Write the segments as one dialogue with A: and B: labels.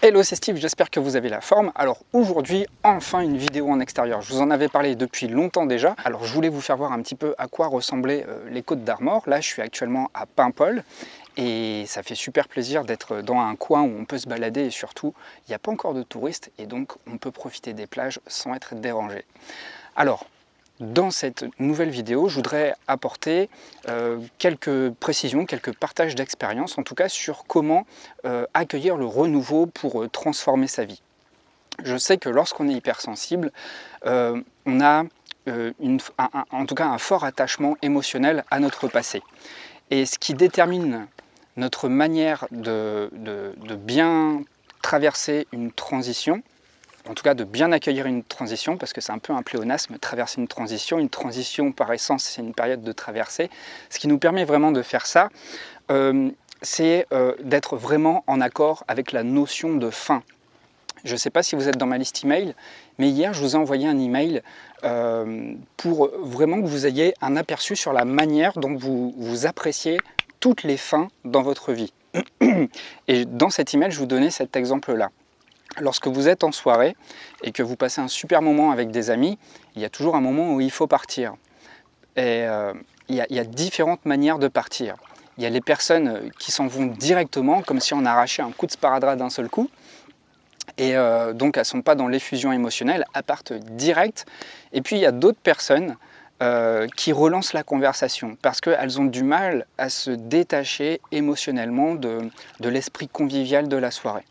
A: Hello, c'est Steve, j'espère que vous avez la forme. Alors aujourd'hui, enfin une vidéo en extérieur. Je vous en avais parlé depuis longtemps déjà. Alors je voulais vous faire voir un petit peu à quoi ressemblaient les Côtes d'Armor. Là, je suis actuellement à Paimpol et ça fait super plaisir d'être dans un coin où on peut se balader et surtout, il n'y a pas encore de touristes et donc on peut profiter des plages sans être dérangé. Alors, dans cette nouvelle vidéo, je voudrais apporter quelques précisions, quelques partages d'expérience, en tout cas sur comment accueillir le renouveau pour transformer sa vie. Je sais que lorsqu'on est hypersensible, on a en tout cas un fort attachement émotionnel à notre passé. Et ce qui détermine notre manière de bien traverser une transition, en tout cas de bien accueillir une transition, parce que c'est un peu un pléonasme, traverser une transition par essence c'est une période de traversée. Ce qui nous permet vraiment de faire ça, c'est d'être vraiment en accord avec la notion de fin. Je ne sais pas si vous êtes dans ma liste email, mais hier je vous ai envoyé un email pour vraiment que vous ayez un aperçu sur la manière dont vous appréciez toutes les fins dans votre vie. Et dans cet email, je vous donnais cet exemple-là. Lorsque vous êtes en soirée et que vous passez un super moment avec des amis, il y a toujours un moment où il faut partir. Et il y a différentes manières de partir. Il y a les personnes qui s'en vont directement, comme si on arrachait un coup de sparadrap d'un seul coup. Et donc elles ne sont pas dans l'effusion émotionnelle, elles partent direct. Et puis il y a d'autres personnes qui relancent la conversation parce qu'elles ont du mal à se détacher émotionnellement de l'esprit convivial de la soirée.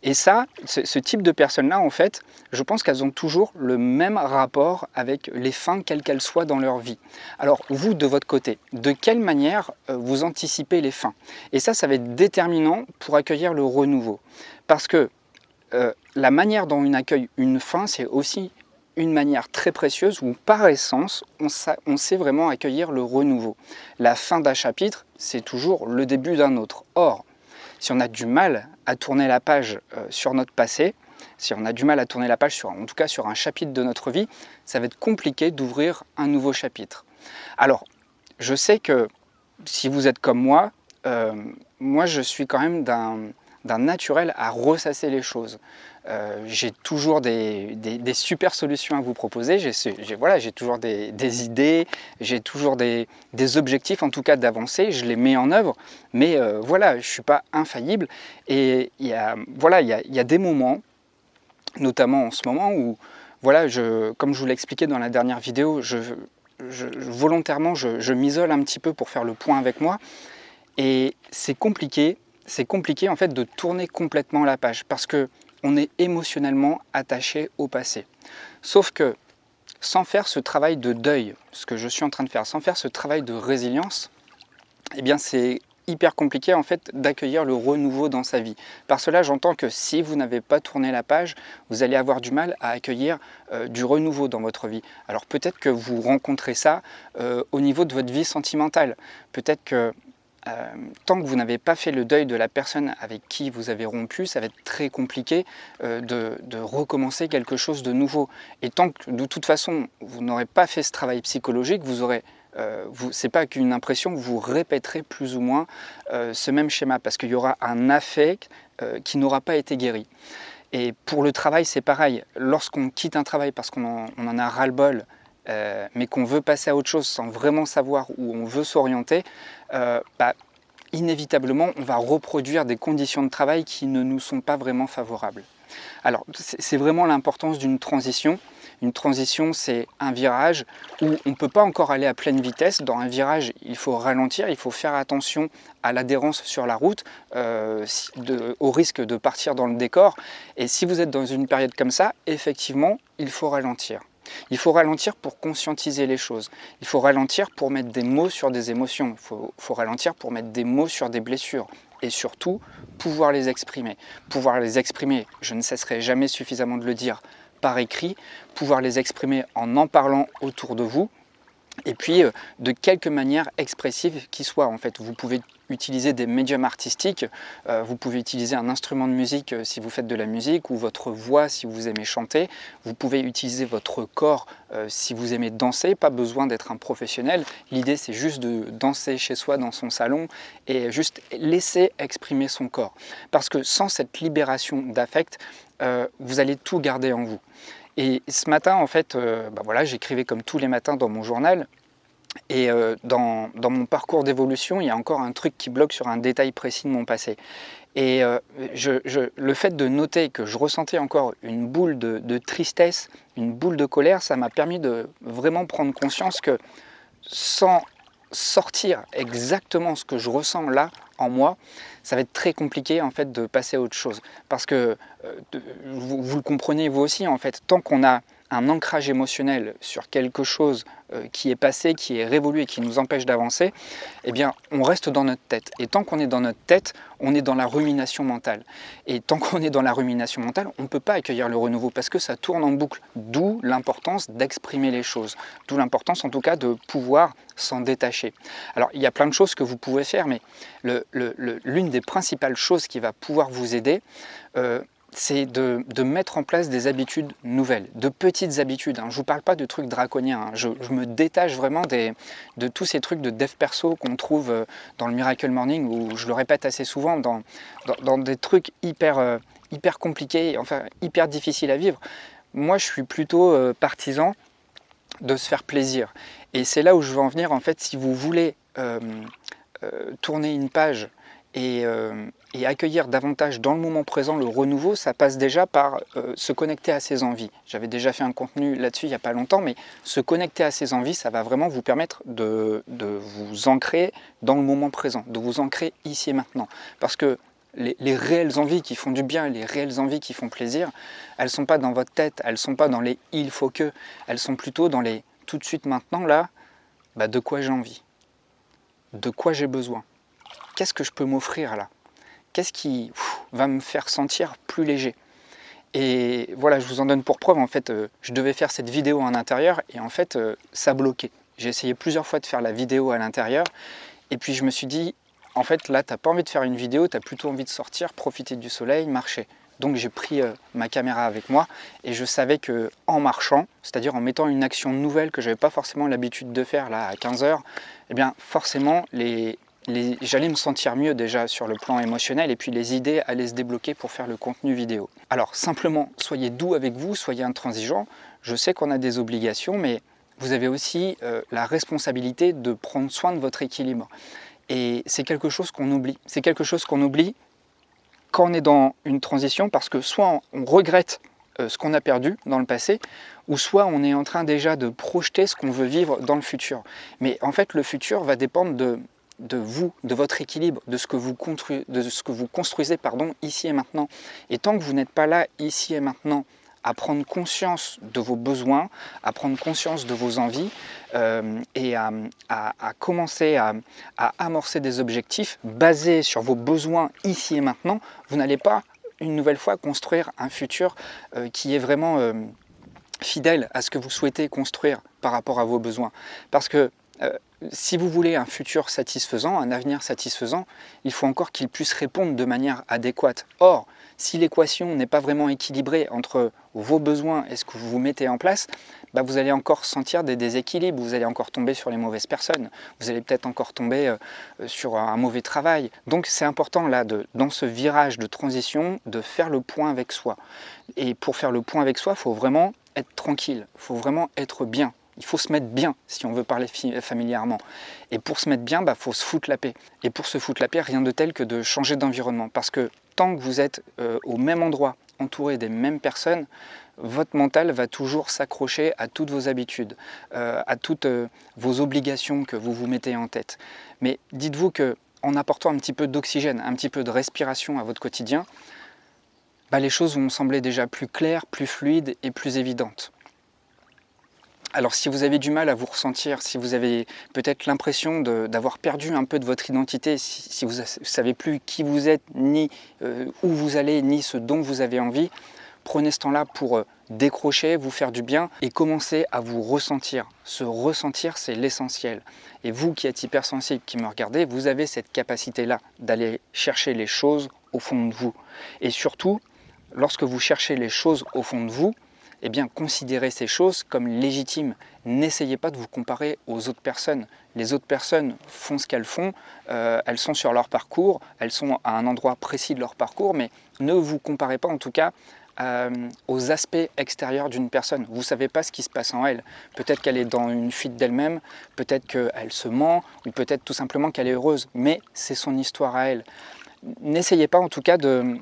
A: Et ça, ce type de personnes-là, en fait, je pense qu'elles ont toujours le même rapport avec les fins, quelles qu'elles soient dans leur vie. Alors, vous, de votre côté, de quelle manière vous anticipez les fins? Et ça va être déterminant pour accueillir le renouveau. Parce que la manière dont on accueille une fin, c'est aussi une manière très précieuse où, par essence, on sait vraiment accueillir le renouveau. La fin d'un chapitre, c'est toujours le début d'un autre. Or, si on a du mal à tourner la page sur notre passé, si on a du mal à tourner la page, en tout cas sur un chapitre de notre vie, ça va être compliqué d'ouvrir un nouveau chapitre. Alors, je sais que si vous êtes comme moi, moi je suis quand même d'un naturel à ressasser les choses. J'ai toujours des super solutions à vous proposer, j'ai toujours des idées, j'ai toujours des objectifs en tout cas d'avancer, je les mets en œuvre, mais voilà, je ne suis pas infaillible et il y a des moments, notamment en ce moment où, voilà, comme je vous l'ai expliqué dans la dernière vidéo, volontairement je m'isole un petit peu pour faire le point avec moi et c'est compliqué en fait de tourner complètement la page parce que on est émotionnellement attaché au passé. Sauf que sans faire ce travail de deuil, ce que je suis en train de faire, sans faire ce travail de résilience, eh bien c'est hyper compliqué en fait d'accueillir le renouveau dans sa vie. Par cela, j'entends que si vous n'avez pas tourné la page, vous allez avoir du mal à accueillir du renouveau dans votre vie. Alors peut-être que vous rencontrez ça au niveau de votre vie sentimentale. Peut-être que tant que vous n'avez pas fait le deuil de la personne avec qui vous avez rompu, ça va être très compliqué de recommencer quelque chose de nouveau. Et tant que de toute façon vous n'aurez pas fait ce travail psychologique, c'est pas qu'une impression, vous répéterez plus ou moins ce même schéma parce qu'il y aura un affect qui n'aura pas été guéri. Et pour le travail, c'est pareil. Lorsqu'on quitte un travail parce qu'on en a ras-le-bol, mais qu'on veut passer à autre chose sans vraiment savoir où on veut s'orienter, inévitablement, on va reproduire des conditions de travail qui ne nous sont pas vraiment favorables. Alors, c'est vraiment l'importance d'une transition. Une transition, c'est un virage où on ne peut pas encore aller à pleine vitesse. Dans un virage, il faut ralentir, il faut faire attention à l'adhérence sur la route, au risque de partir dans le décor. Et si vous êtes dans une période comme ça, effectivement, il faut ralentir. Il faut ralentir pour conscientiser les choses. Il faut ralentir pour mettre des mots sur des émotions. Il faut ralentir pour mettre des mots sur des blessures. Et surtout, pouvoir les exprimer. Pouvoir les exprimer, je ne cesserai jamais suffisamment de le dire, par écrit. Pouvoir les exprimer en parlant autour de vous. Et puis de quelques manières expressives qui soient. En fait, vous pouvez utiliser des médiums artistiques, vous pouvez utiliser un instrument de musique si vous faites de la musique, ou votre voix si vous aimez chanter, vous pouvez utiliser votre corps si vous aimez danser, pas besoin d'être un professionnel, l'idée c'est juste de danser chez soi dans son salon et juste laisser exprimer son corps. Parce que sans cette libération d'affect, vous allez tout garder en vous. Et ce matin, en fait, voilà, j'écrivais comme tous les matins dans mon journal. Et dans mon parcours d'évolution, il y a encore un truc qui bloque sur un détail précis de mon passé. Et le fait de noter que je ressentais encore une boule de tristesse, une boule de colère, ça m'a permis de vraiment prendre conscience que sans sortir exactement ce que je ressens là, en moi, ça va être très compliqué en fait de passer à autre chose. Parce que vous le comprenez vous aussi, en fait, tant qu'on a un ancrage émotionnel sur quelque chose qui est passé, qui est révolu et qui nous empêche d'avancer, eh bien, on reste dans notre tête. Et tant qu'on est dans notre tête, on est dans la rumination mentale. Et tant qu'on est dans la rumination mentale, on ne peut pas accueillir le renouveau parce que ça tourne en boucle. D'où l'importance d'exprimer les choses. D'où l'importance, en tout cas, de pouvoir s'en détacher. Alors, il y a plein de choses que vous pouvez faire, mais l'une des principales choses qui va pouvoir vous aider, c'est de mettre en place des habitudes nouvelles, de petites habitudes. Je ne vous parle pas de trucs draconiens, je me détache vraiment de tous ces trucs de dev perso qu'on trouve dans le Miracle Morning, où je le répète assez souvent, dans des trucs hyper compliqués, enfin hyper difficiles à vivre. Moi, je suis plutôt partisan de se faire plaisir. Et c'est là où je veux en venir, en fait, si vous voulez tourner une page et accueillir davantage dans le moment présent le renouveau, ça passe déjà par se connecter à ses envies. J'avais déjà fait un contenu là-dessus il n'y a pas longtemps, mais se connecter à ses envies, ça va vraiment vous permettre de vous ancrer dans le moment présent, de vous ancrer ici et maintenant. Parce que les réelles envies qui font du bien, les réelles envies qui font plaisir, elles ne sont pas dans votre tête, elles ne sont pas dans les « il faut que », elles sont plutôt dans les « tout de suite maintenant », là, de quoi j'ai envie, de quoi j'ai besoin. Qu'est-ce que je peux m'offrir là? Qu'est-ce qui va me faire sentir plus léger? Et voilà, je vous en donne pour preuve, en fait, je devais faire cette vidéo en intérieur et en fait, ça bloquait. J'ai essayé plusieurs fois de faire la vidéo à l'intérieur et puis je me suis dit, en fait, là, tu n'as pas envie de faire une vidéo, tu as plutôt envie de sortir, profiter du soleil, marcher. Donc j'ai pris ma caméra avec moi et je savais qu'en marchant, c'est-à-dire en mettant une action nouvelle que je n'avais pas forcément l'habitude de faire là à 15 h, eh bien forcément, j'allais me sentir mieux déjà sur le plan émotionnel et puis les idées allaient se débloquer pour faire le contenu vidéo. Alors simplement, soyez doux avec vous, soyez intransigeants. Je sais qu'on a des obligations, mais vous avez aussi la responsabilité de prendre soin de votre équilibre. Et c'est quelque chose qu'on oublie. C'est quelque chose qu'on oublie quand on est dans une transition parce que soit on regrette ce qu'on a perdu dans le passé, ou soit on est en train déjà de projeter ce qu'on veut vivre dans le futur. Mais en fait, le futur va dépendre de vous, de votre équilibre, de ce que vous construisez ici et maintenant. Et tant que vous n'êtes pas là, ici et maintenant, à prendre conscience de vos besoins, à prendre conscience de vos envies et à commencer à amorcer des objectifs basés sur vos besoins ici et maintenant, vous n'allez pas une nouvelle fois construire un futur qui est vraiment fidèle à ce que vous souhaitez construire par rapport à vos besoins. Parce que si vous voulez un futur satisfaisant, un avenir satisfaisant, il faut encore qu'il puisse répondre de manière adéquate. Or, si l'équation n'est pas vraiment équilibrée entre vos besoins et ce que vous mettez en place, vous allez encore sentir des déséquilibres, vous allez encore tomber sur les mauvaises personnes, vous allez peut-être encore tomber sur un mauvais travail. Donc c'est important là, dans ce virage de transition, de faire le point avec soi. Et pour faire le point avec soi, il faut vraiment être tranquille, il faut vraiment être bien. Il faut se mettre bien, si on veut parler familièrement. Et pour se mettre bien, faut se foutre la paix. Et pour se foutre la paix, rien de tel que de changer d'environnement. Parce que tant que vous êtes au même endroit, entouré des mêmes personnes, votre mental va toujours s'accrocher à toutes vos habitudes, à toutes vos obligations que vous vous mettez en tête. Mais dites-vous qu'en apportant un petit peu d'oxygène, un petit peu de respiration à votre quotidien, les choses vont sembler déjà plus claires, plus fluides et plus évidentes. Alors si vous avez du mal à vous ressentir, si vous avez peut-être l'impression d'avoir perdu un peu de votre identité, si vous ne savez plus qui vous êtes, ni où vous allez, ni ce dont vous avez envie, Prenez ce temps-là pour décrocher, vous faire du bien et commencer à vous ressentir. Se ressentir, c'est l'essentiel. Et vous qui êtes hypersensible, qui me regardez, vous avez cette capacité-là d'aller chercher les choses au fond de vous. Et surtout, lorsque vous cherchez les choses au fond de vous, eh bien, considérez ces choses comme légitimes. N'essayez pas de vous comparer aux autres personnes. Les autres personnes font ce qu'elles font, elles sont sur leur parcours, elles sont à un endroit précis de leur parcours, mais ne vous comparez pas en tout cas aux aspects extérieurs d'une personne. Vous ne savez pas ce qui se passe en elle. Peut-être qu'elle est dans une fuite d'elle-même, peut-être qu'elle se ment, ou peut-être tout simplement qu'elle est heureuse, mais c'est son histoire à elle. N'essayez pas en tout cas de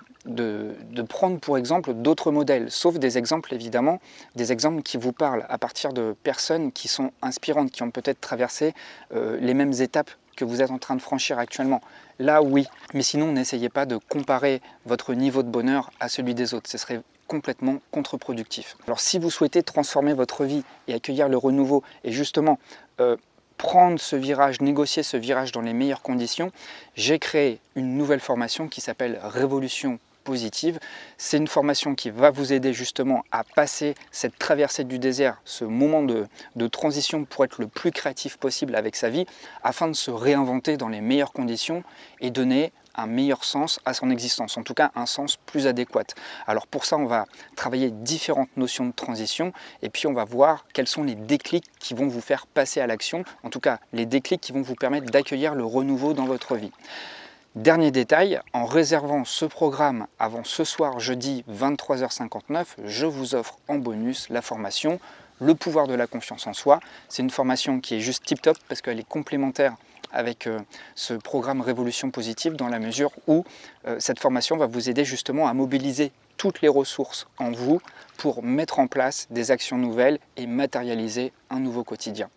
A: prendre pour exemple d'autres modèles, sauf des exemples évidemment, des exemples qui vous parlent à partir de personnes qui sont inspirantes, qui ont peut-être traversé les mêmes étapes que vous êtes en train de franchir actuellement. Là oui, mais sinon n'essayez pas de comparer votre niveau de bonheur à celui des autres, ce serait complètement contre-productif. Alors si vous souhaitez transformer votre vie et accueillir le renouveau et justement prendre ce virage, négocier ce virage dans les meilleures conditions, j'ai créé une nouvelle formation qui s'appelle Révolution Positive. C'est une formation qui va vous aider justement à passer cette traversée du désert, ce moment de transition pour être le plus créatif possible avec sa vie, afin de se réinventer dans les meilleures conditions et donner un meilleur sens à son existence, en tout cas un sens plus adéquat. Alors pour ça, on va travailler différentes notions de transition et puis on va voir quels sont les déclics qui vont vous faire passer à l'action, en tout cas les déclics qui vont vous permettre d'accueillir le renouveau dans votre vie. Dernier détail, en réservant ce programme avant ce soir jeudi 23h59, je vous offre en bonus la formation Le pouvoir de la confiance en soi. C'est une formation qui est juste tip-top parce qu'elle est complémentaire avec ce programme Révolution Positive dans la mesure où cette formation va vous aider justement à mobiliser toutes les ressources en vous pour mettre en place des actions nouvelles et matérialiser un nouveau quotidien.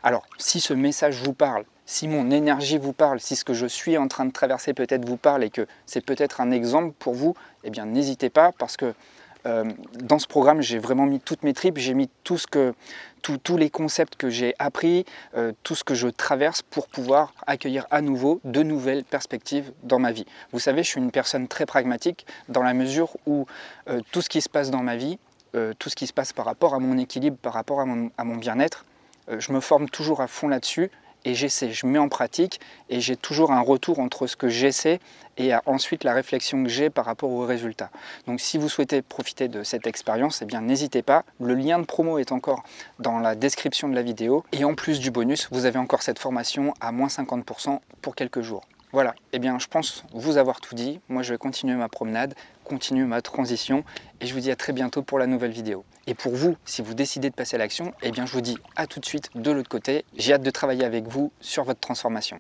A: Alors, si ce message vous parle, si mon énergie vous parle, si ce que je suis en train de traverser peut-être vous parle et que c'est peut-être un exemple pour vous, eh bien n'hésitez pas parce que dans ce programme, j'ai vraiment mis toutes mes tripes, j'ai mis tous les concepts que j'ai appris, tout ce que je traverse pour pouvoir accueillir à nouveau de nouvelles perspectives dans ma vie. Vous savez, je suis une personne très pragmatique dans la mesure où tout ce qui se passe dans ma vie, tout ce qui se passe par rapport à mon équilibre, par rapport à mon bien-être, je me forme toujours à fond là-dessus. Et j'essaie, je mets en pratique et j'ai toujours un retour entre ce que j'essaie et ensuite la réflexion que j'ai par rapport aux résultats. Donc si vous souhaitez profiter de cette expérience, eh bien n'hésitez pas. Le lien de promo est encore dans la description de la vidéo. Et en plus du bonus, vous avez encore cette formation à moins 50% pour quelques jours. Voilà, eh bien je pense vous avoir tout dit. Moi je vais continuer ma promenade, continuer ma transition et je vous dis à très bientôt pour la nouvelle vidéo. Et pour vous, si vous décidez de passer à l'action, eh bien je vous dis à tout de suite de l'autre côté. J'ai hâte de travailler avec vous sur votre transformation.